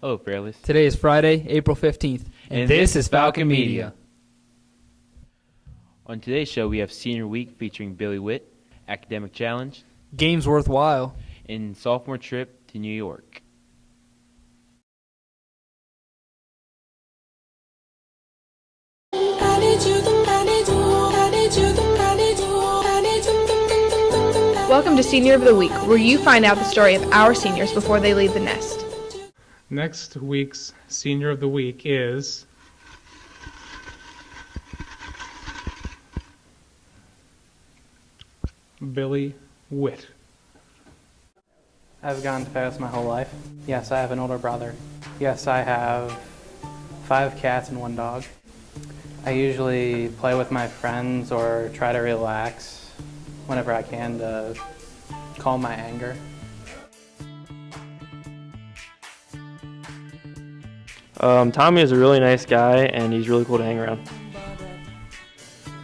Hello, Fairless. Today is Friday, April 15th, and this is Falcon Media. On today's show, we have Senior Week featuring Billy Whitt, Academic Challenge, Games Worthwhile, and Sophomore Trip to New York. Welcome to Senior of the Week, where you find out the story of our seniors before they leave the nest. Next week's Senior of the Week is Billy Whitt. I've gone to Fairless my whole life. Yes, I have an older brother. Yes, I have 5 cats and 1 dog. I usually play with my friends or try to relax whenever I can to calm my anger. Tommy is a really nice guy, and he's really cool to hang around.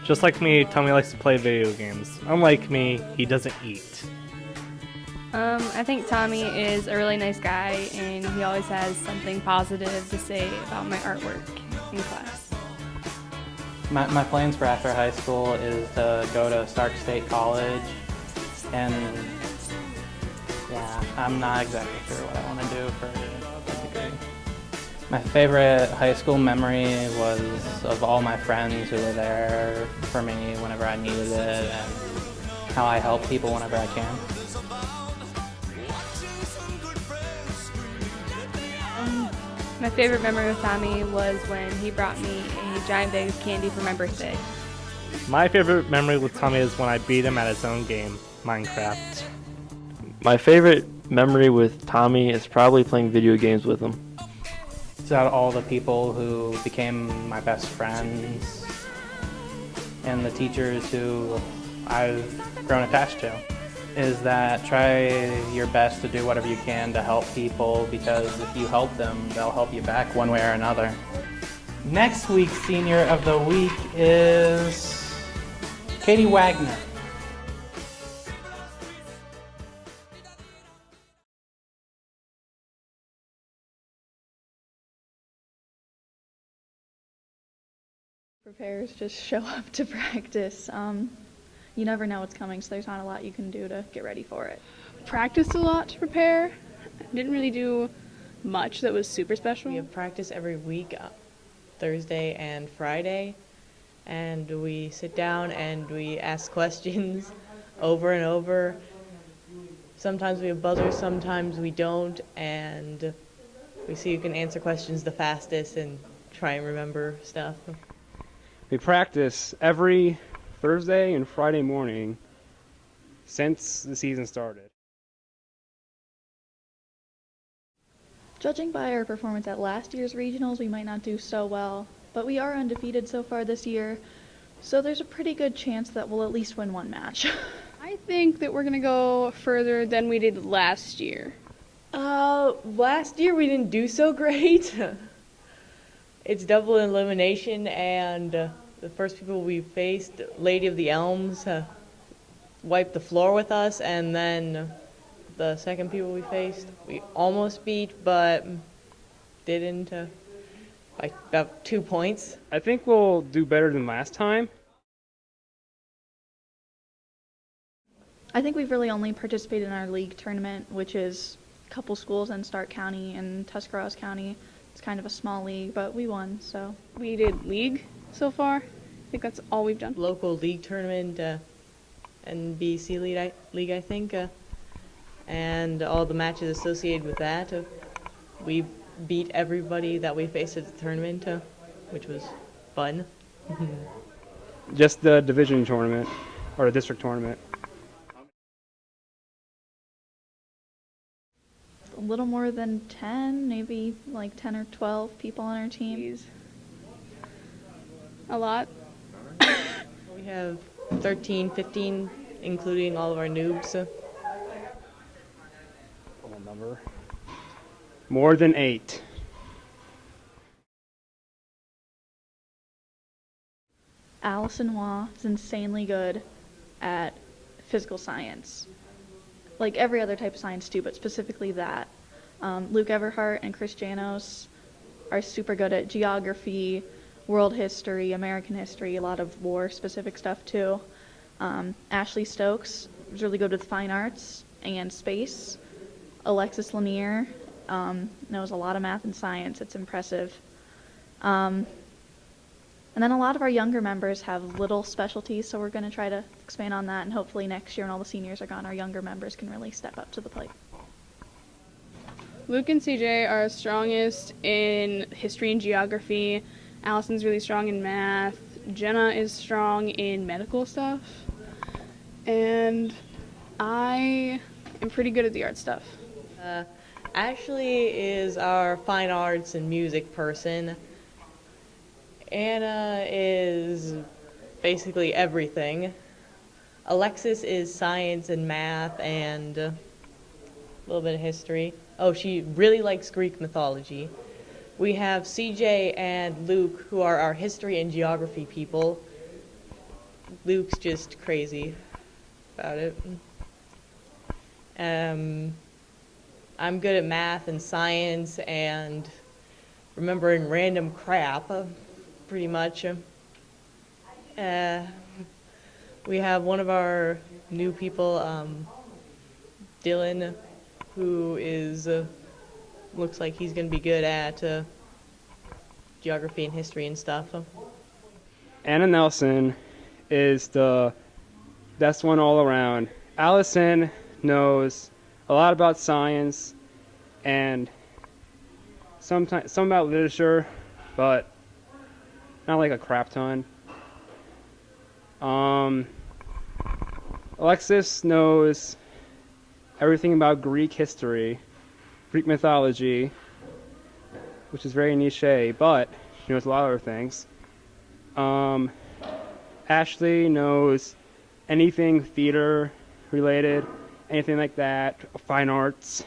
Just like me, Tommy likes to play video games. Unlike me, he doesn't eat. I think Tommy is a really nice guy, and he always has something positive to say about my artwork in class. My plans for after high school is to go to Stark State College, and yeah, I'm not exactly sure what I want to do for a degree. My favorite high school memory was of all my friends who were there for me whenever I needed it, and how I help people whenever I can. My favorite memory with Tommy was when he brought me a giant bag of candy for my birthday. My favorite memory with Tommy is when I beat him at his own game, Minecraft. My favorite memory with Tommy is probably playing video games with him. It's about all the people who became my best friends and the teachers who I've grown attached to. Is that try your best to do whatever you can to help people, because if you help them, they'll help you back one way or another. Next week's Senior of the Week is Katie Wagner. Preparers just show up to practice. You never know what's coming, so there's not a lot you can do to get ready for it. Practiced a lot to prepare. Didn't really do much that was super special. We have practice every week, Thursday and Friday, and we sit down and we ask questions over and over. Sometimes we have buzzers, sometimes we don't, and we see who can answer questions the fastest and try and remember stuff. We practice every Thursday and Friday morning since the season started. Judging by our performance at last year's regionals, we might not do so well, but we are undefeated so far this year, so there's a pretty good chance that we'll at least win one match. I think that we're going to go further than we did last year. Last year we didn't do so great. It's double elimination, and the first people we faced, Lady of the Elms, wiped the floor with us, and then the second people we faced, we almost beat, but didn't, by about 2 points. I think we'll do better than last time. I think we've really only participated in our league tournament, which is a couple schools in Stark County and Tuscarawas County. It's kind of a small league, but we won, so. We did league so far. I think that's all we've done. Local league tournament, NBC league, I think, and all the matches associated with that. We beat everybody that we faced at the tournament, which was fun. Just the division tournament, or the district tournament. A little more than 10, maybe like 10 or 12 people on our team. A lot. We have 13, 15, including all of our noobs. Number. More than 8. Alison Waugh is insanely good at physical science. Like every other type of science too, but specifically that. Luke Everhart and Chris Janos are super good at geography, world history, American history, a lot of war-specific stuff too. Ashley Stokes is really good with fine arts and space. Alexis Lemire knows a lot of math and science. It's impressive. And then a lot of our younger members have little specialties, so we're going to try to expand on that, and hopefully next year when all the seniors are gone, our younger members can really step up to the plate. Luke and CJ are strongest in history and geography. Alison's really strong in math. Jenna is strong in medical stuff. And I am pretty good at the art stuff. Ashley is our fine arts and music person. Anna is basically everything. Alexis is science and math and a little bit of history. Oh, she really likes Greek mythology. We have CJ and Luke, who are our history and geography people. Luke's just crazy about it. I'm good at math and science and remembering random crap, pretty much. We have one of our new people, Dylan, who is looks like he's going to be good at geography and history and stuff. Anna Nelson is the best one all around. Alison knows a lot about science and some about literature, but not like a crap ton. Alexis knows everything about Greek history, Greek mythology, which is very niche, but she knows a lot of other things. Ashley knows anything theater related, anything like that, fine arts.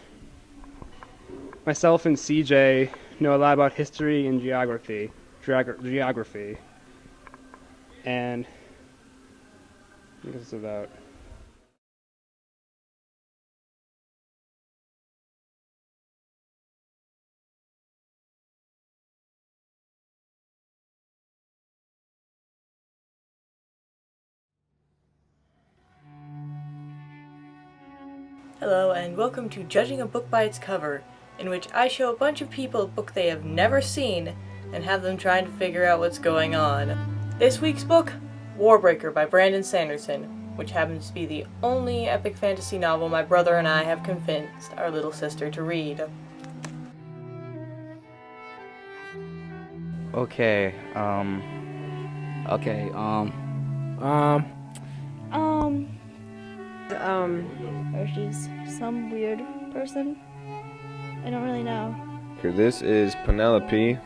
Myself and CJ know a lot about history and geography. And I think that's about. Hello and welcome to Judging a Book by Its Cover, in which I show a bunch of people a book they have never seen and have them trying to figure out what's going on. This week's book, Warbreaker by Brandon Sanderson, which happens to be the only epic fantasy novel my brother and I have convinced our little sister to read. Okay, or she's some weird person. I don't really know. This is Penelope.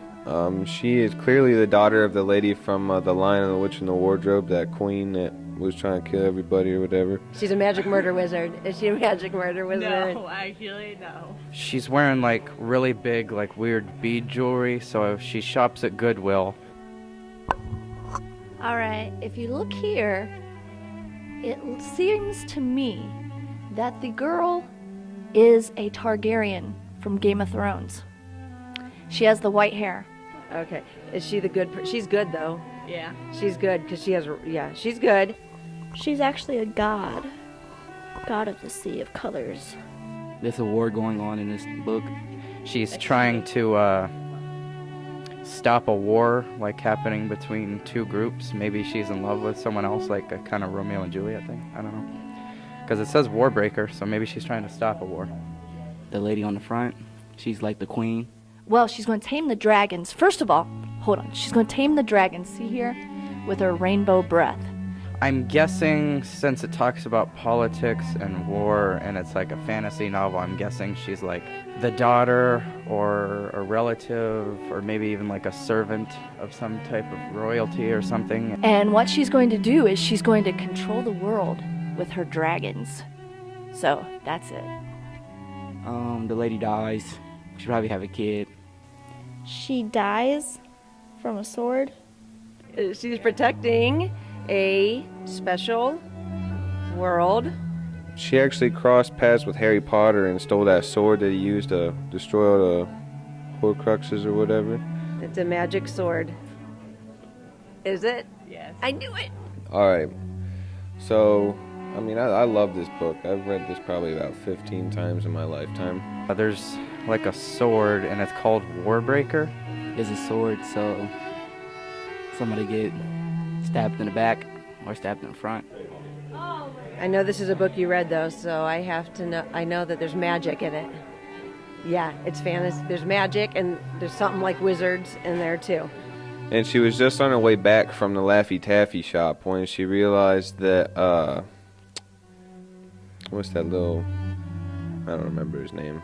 She is clearly the daughter of the lady from The Lion and the Witch and the Wardrobe, that queen that was trying to kill everybody or whatever. She's a magic murder wizard. Is she a magic murder wizard? No, actually, no. she's wearing like really big, like weird bead jewelry, so she shops at Goodwill. Alright, if you look here, it seems to me that the girl is a Targaryen from Game of Thrones. She has the white hair. Okay. Is she the good she's good though. Yeah. She's good because she has she's good. She's actually a god. God of the sea of colors. There's a war going on in this book. She's trying to stop a war like happening between two groups. Maybe she's in love with someone else, like a kind of Romeo and Juliet thing. I don't know. Because it says Warbreaker, so maybe she's trying to stop a war. The lady on the front, she's like the queen. Well, she's going to tame the dragons. First of all, hold on. She's going to tame the dragons, see here? With her rainbow breath. I'm guessing, since it talks about politics and war, and it's like a fantasy novel, I'm guessing she's like the daughter or a relative, or maybe even like a servant of some type of royalty or something. And what she's going to do is she's going to control the world with her dragons. So, that's it. The lady dies. She probably have a kid. She dies from a sword. She's protecting a special world she actually crossed paths with Harry Potter and stole that sword that he used to destroy all the Horcruxes or whatever. It's a magic sword. Is it? Yes. I knew it. Alright, so, I mean, I love this book. I've read this probably about 15 times in my lifetime. There's like a sword, and it's called Warbreaker. It's a sword, so somebody get stabbed in the back or stabbed in the front. I know this is a book you read, though, so I have to know. I know that there's magic in it. Yeah, it's fantasy. There's magic, and there's something like wizards in there, too. And she was just on her way back from the Laffy Taffy shop when she realized that, what's that little, I don't remember his name.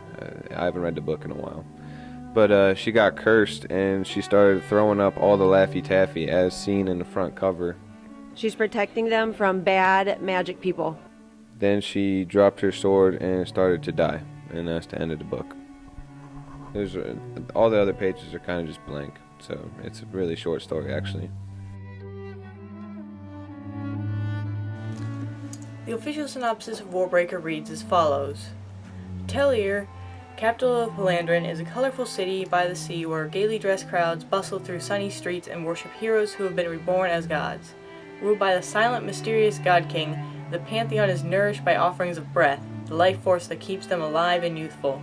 I haven't read the book in a while. But she got cursed, and she started throwing up all the Laffy Taffy as seen in the front cover. She's protecting them from bad magic people. Then she dropped her sword and started to die, and that's the end of the book. There's all the other pages are kind of just blank, so it's a really short story actually. The official synopsis of Warbreaker reads as follows. Tellier, capital of Pelandrin, is a colorful city by the sea where gaily dressed crowds bustle through sunny streets and worship heroes who have been reborn as gods. Ruled by the silent, mysterious God King, the pantheon is nourished by offerings of breath, the life force that keeps them alive and youthful.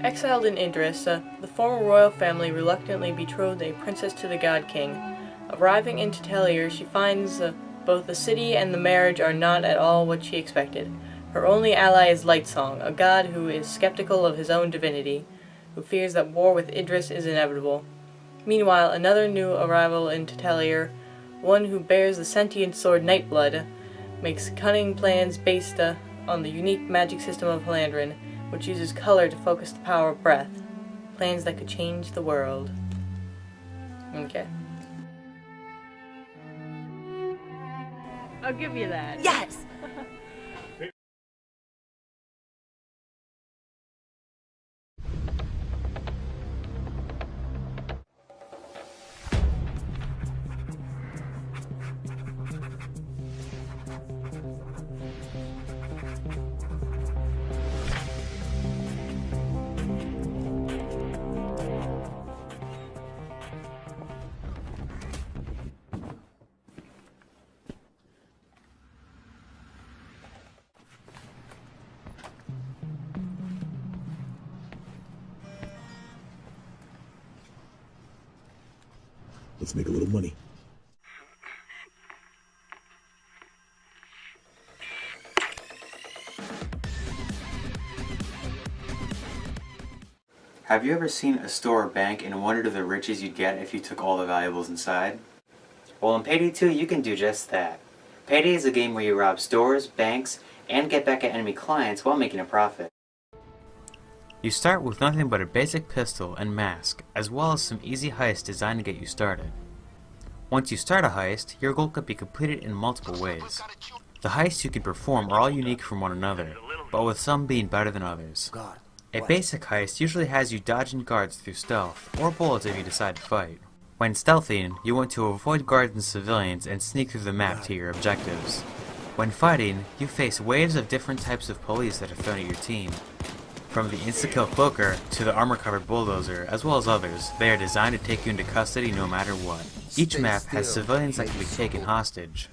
Exiled in Idris, the former royal family reluctantly betrothed a princess to the God King. Arriving into Tellier, she finds both the city and the marriage are not at all what she expected. Her only ally is Lightsong, a god who is skeptical of his own divinity, who fears that war with Idris is inevitable. Meanwhile, another new arrival into Tellier, one who bears the sentient sword Nightblood, makes cunning plans based on the unique magic system of Pelandrin, which uses color to focus the power of breath. Plans that could change the world. Okay. I'll give you that. Yes! Let's make a little money. Have you ever seen a store or bank and wondered at the riches you'd get if you took all the valuables inside? Well, in Payday 2 you can do just that. Payday is a game where you rob stores, banks, and get back at enemy clients while making a profit. You start with nothing but a basic pistol and mask, as well as some easy heists designed to get you started. Once you start a heist, your goal could be completed in multiple ways. The heists you can perform are all unique from one another, but with some being better than others. A basic heist usually has you dodging guards through stealth, or bullets if you decide to fight. When stealthing, you want to avoid guards and civilians and sneak through the map to your objectives. When fighting, you face waves of different types of police that are thrown at your team. From the insta-kill cloaker to the armor-covered bulldozer, as well as others, they are designed to take you into custody no matter what. Each map has civilians that can be taken hostage.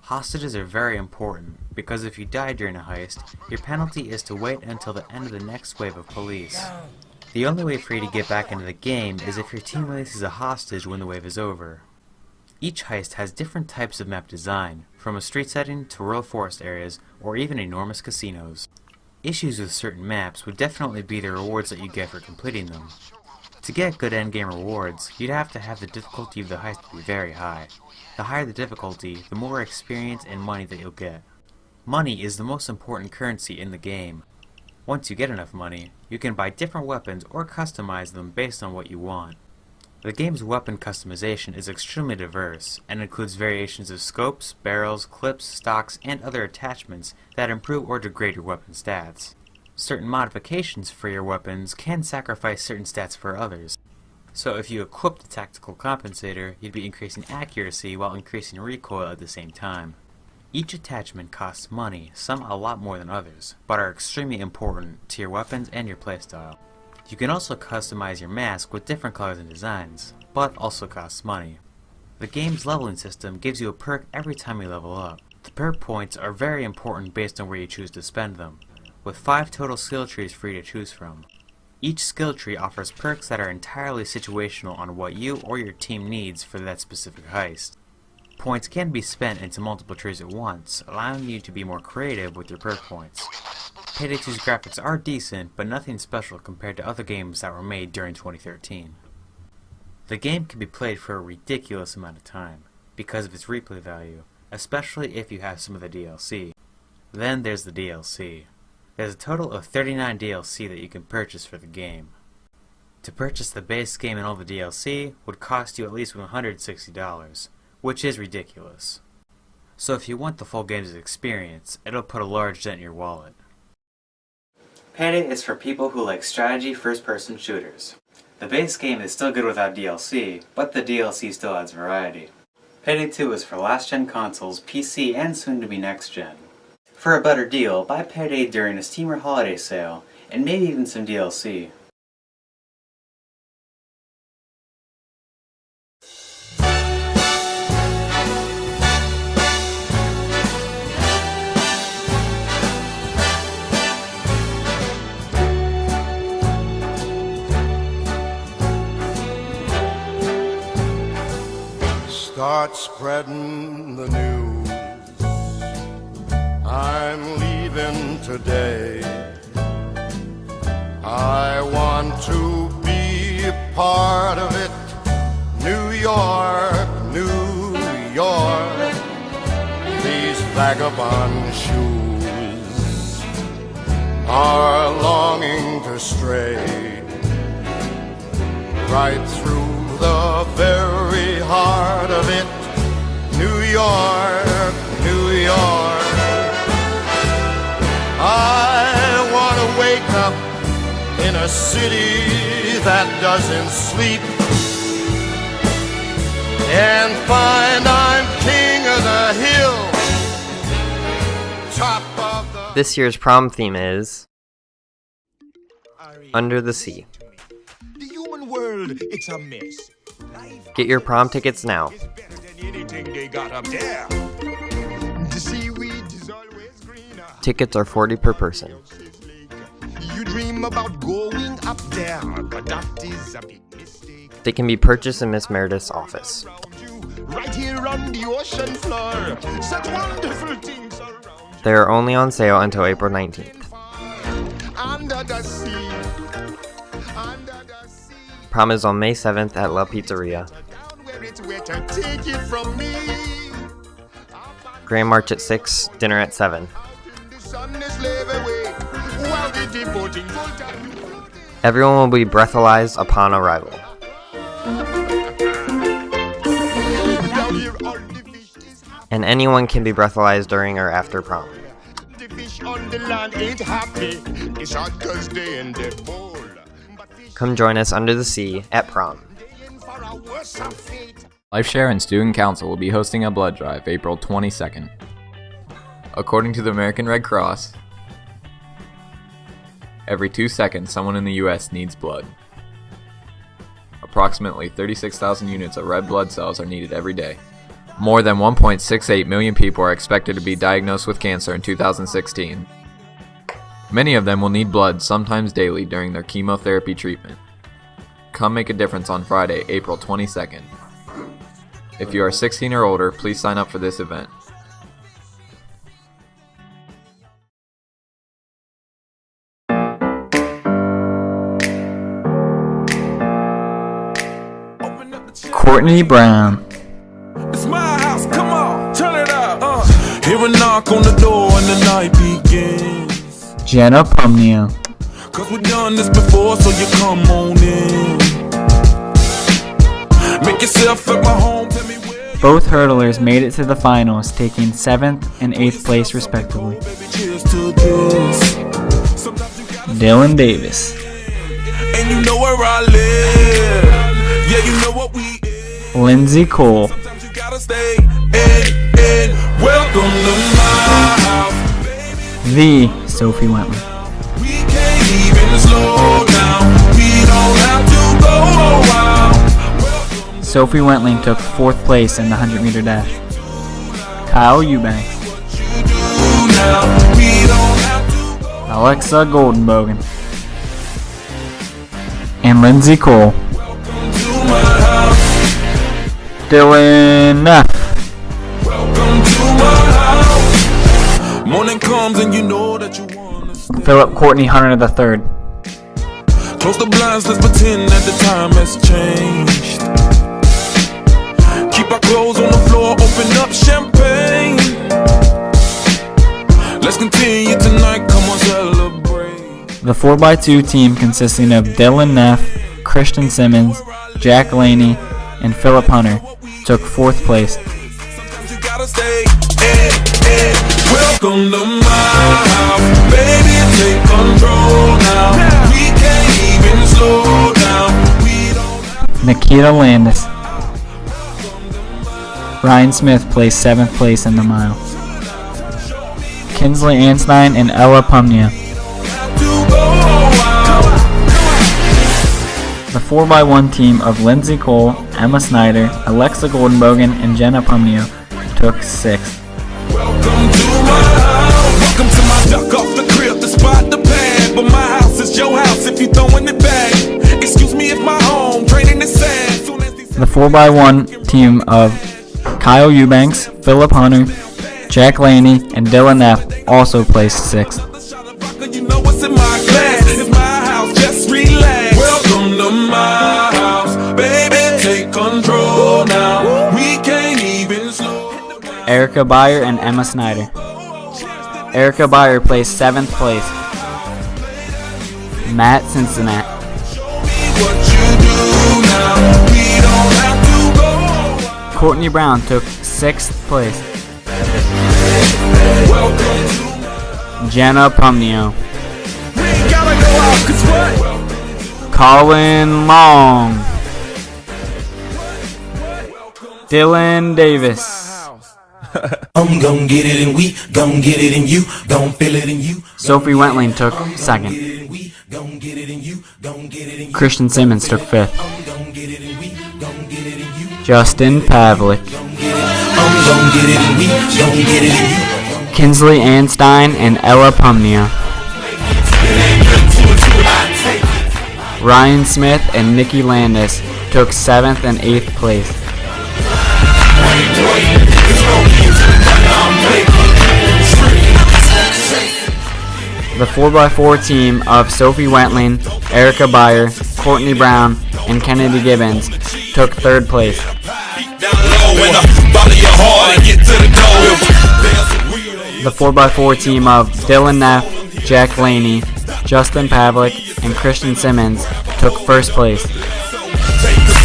Hostages are very important, because if you die during a heist, your penalty is to wait until the end of the next wave of police. The only way for you to get back into the game is if your team releases a hostage when the wave is over. Each heist has different types of map design, from a street setting to rural forest areas, or even enormous casinos. Issues with certain maps would definitely be the rewards that you get for completing them. To get good endgame rewards, you'd have to have the difficulty of the heist be very high. The higher the difficulty, the more experience and money that you'll get. Money is the most important currency in the game. Once you get enough money, you can buy different weapons or customize them based on what you want. The game's weapon customization is extremely diverse, and includes variations of scopes, barrels, clips, stocks, and other attachments that improve or degrade your weapon stats. Certain modifications for your weapons can sacrifice certain stats for others. So if you equip the tactical compensator, you'd be increasing accuracy while increasing recoil at the same time. Each attachment costs money, some a lot more than others, but are extremely important to your weapons and your playstyle. You can also customize your mask with different colors and designs, but also costs money. The game's leveling system gives you a perk every time you level up. The perk points are very important based on where you choose to spend them, with 5 total skill trees for you to choose from. Each skill tree offers perks that are entirely situational on what you or your team needs for that specific heist. Points can be spent into multiple trees at once, allowing you to be more creative with your perk points. Payday 2's graphics are decent, but nothing special compared to other games that were made during 2013. The game can be played for a ridiculous amount of time, because of its replay value, especially if you have some of the DLC. Then there's the DLC. There's a total of 39 DLC that you can purchase for the game. To purchase the base game and all the DLC would cost you at least $160, which is ridiculous. So if you want the full game's experience, it'll put a large dent in your wallet. Payday is for people who like strategy first-person shooters. The base game is still good without DLC, but the DLC still adds variety. Payday 2 is for last-gen consoles, PC, and soon-to-be next-gen. For a better deal, buy Payday during a Steam or holiday sale, and maybe even some DLC. Start spreading the news. I'm leaving today. I want to be a part of it. New York, New York. These vagabond shoes are longing to stray right through the very heart of it. New York, New York. I want to wake up in a city that doesn't sleep and find I'm king of the hill, top of the... This year's prom theme is Under the Sea. The human world, it's a mess. Get your prom tickets now. Anything they got up there. The seaweed is always greener. Tickets are $40 per person. You dream about going up there, but that is a big mistake. They can be purchased in Miss Meredith's office. Right here on the ocean floor, such wonderful things around. They are only on sale until April 19th. Under the sea. Prom is on May 7th at La Pizzeria. Grand March at 6, dinner at 7. Everyone will be breathalyzed upon arrival. And anyone can be breathalyzed during or after prom. The fish on the land ain't happy. It's hot 'cause they in the bowl. Come join us under the sea at prom. LifeShare and Student Council will be hosting a blood drive April 22nd. According to the American Red Cross, every 2 seconds someone in the US needs blood. Approximately 36,000 units of red blood cells are needed every day. More than 1.68 million people are expected to be diagnosed with cancer in 2016. Many of them will need blood, sometimes daily, during their chemotherapy treatment. Come make a difference on Friday, April 22nd. If you are 16 or older, please sign up for this event. Courtney Brown. It's my house, come on, turn it up. Hear a knock on the door and the night begins. Jenna Pumnio. Cause we've done this before, so you come on in. Make yourself at my home, tell me where. Both hurdlers made it to the finals, taking 7th and 8th place respectively. Cheers to this. Dylan Davis. And you know where I live. Yeah, you know what we is. Lindsay Cole. Sometimes you gotta stay in Welcome to my house. The Sophie Wentling. We can't even slow down. We don't have to go a while. Sophie Wentling took 4th place in the 100-meter dash. Kyle Eubanks. Alexa Goldenbogen. And Lindsay Cole. Dylan Neff. Morning comes and you know that you want to Philip Courtney Hunter III. close the blinds, let's pretend that the time has changed. Keep our clothes on the floor, open up champagne. Let's continue tonight, come on, celebrate. The 4x2 team consisting of Dylan Neff, Christian Simmons, Jack Laney, and Philip Hunter took 4th place. You gotta stay, welcome to my house, baby, take control now. We can't even slow down. Nikita Landis. Ryan Smith placed 7th place in the mile. Kinsley Anstein and Ella Pumnia. The 4x1 team of Lindsay Cole, Emma Snyder, Alexa Goldenbogen, and Jenna Pumnia took 6th. Welcome to my duck off the crib, the spot, the pad. But my house is your house if you throwing it back. Excuse me if my home draining the sand. The 4x1 team of Kyle Eubanks, Philip Hunter, Jack Laney, and Dylan Neff also placed 6th. You know what's in my glass. It's my house, just relax. Welcome to my house, baby, take control now. We can't even slow. Erica Byer and Emma Snyder. Erica Byer placed 7th place. Matt Cincinnati. Courtney Brown took 6th place. Jenna Pumnio. Colin Long. Dylan Davis. I'm gon' get it and we gon' get it and you gon' feel it and you. Sophie Wentling took 2nd. Christian Simmons took 5th. Justin Pavlik. Kinsley Anstein and Ella Pumnia. Ryan Smith and Nikki Landis took 7th and 8th place. The 4x4 team of Sophie Wentling, Erica Byer, Courtney Brown, and Kennedy Gibbons took 3rd place. The 4x4 team of Dylan Neff, Jack Laney, Justin Pavlik, and Christian Simmons took 1st place.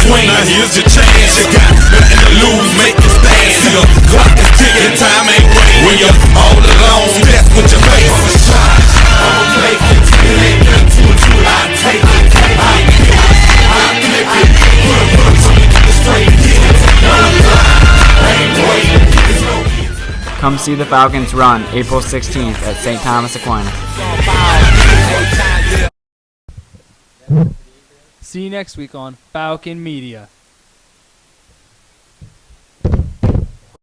Now here's your chance, you got nothing to lose, make it stand. See the clock is ticking, time ain't waiting. When you're all alone, that's what your face is trying. I'ma make it, it ain't nothing to it, I take it, I flip it, put something to the straight, get it, ain't waiting. Come see the Falcons run April 16th at St. Thomas Aquinas. See you next week on Falcon Media.